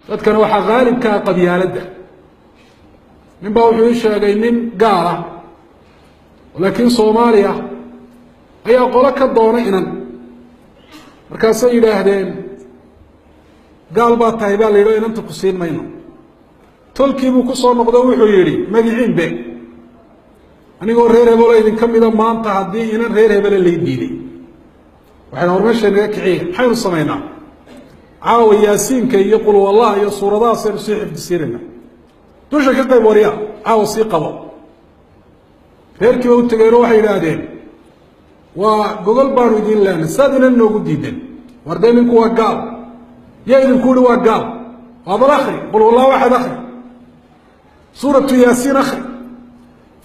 dadkan waxa qaalibka qabyaalada ninba wuxuu sheegay nin gaar ah laakiin Soomaaliya ayaa qolo ka doonay inan markaas ay yiraahdeen gaal baa tahay baa leeyo inanta ku siin mayno tolkiibu ku soo noqdo wuxuu yiri magiciin be anigoo reer hebel idin kamida maanta hadii inan reer hebel la diiday waxaan hormashanaga kiciye maxaynu sameeynaa caawa yaasiinka iyo qul wallaah iyo suuradaha sir xifdisirina dusha ka qayb wariya caawa si qabo reerkii uu tagay waxay yiraahdeen waa gogol baan idin leenahay sadina noogu diidan wardeeninku waa gaal yaa idin kuuri waa gaal waa balakhri qul wallaah waxad akhri suuratu yaasiin akhri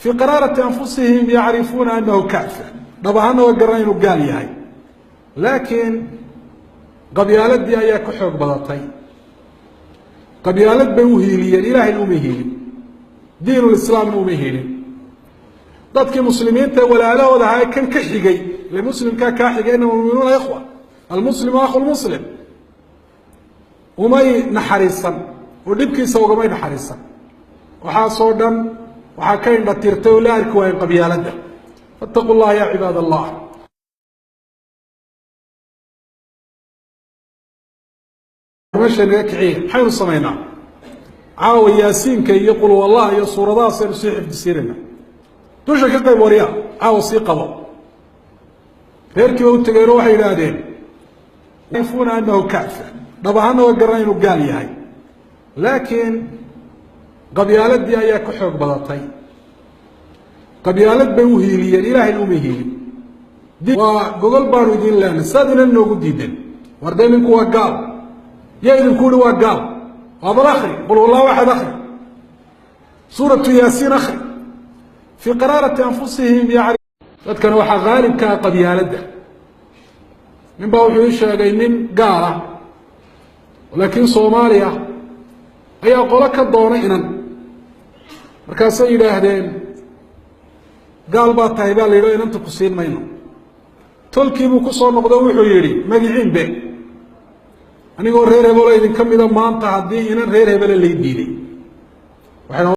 في قرارة أنفسهم يعرفون أنه كافر طبعا هو قرنين قال ياهي لكن قبيالات دي أيها كحوك بلطي قبيالات بوهيلية إله الأمهيلي دين الإسلام الأمهيلي ضدك مسلمين ولا لا ولا هاي كان كحيقي لمسلم كاحيقي إنهم المؤمنون يا إخوة المسلم أخو المسلم وما نحريصا ودبكي سوق ما نحريصا وحاصودا وحكين بترتو لا الكوين قبيالته فاتقوا الله يا عباد الله مشان يكعيه حين صمينا عاو ياسين كي يقول والله يا صورة سير حفدسيرنا توشا كقيب وريا عاو سي قبا غيركي وتغي روحي ينادين يعرفون انه كافر طبعا هو قرنين قال ياهي لكن قبيالات دي أيها كحوك بلطي قبيالات بوهيلية إله الأمهيلي وقل بانو دين لنا سادنا نوغو ديدن وردينكو وقال يا إذن كوري وقال هذا الأخري قل والله واحد أخري سورة ياسين أخري في قرارة أنفسهم يعرف ذاتكنا وحا غالب كقبيالات ده من باوحو يشاقي من قارة ولكن صوماليا أيها قولا كدونا إنان markaas ay yiraahdeen gaal baa tahay baa leeyo inanta ku siin mayno tolkiibu ku soo noqdo wuxuu yiri magiciin be anigoo reer hebel idin kamida maanta hadii inan reer hebel la diiday waxaan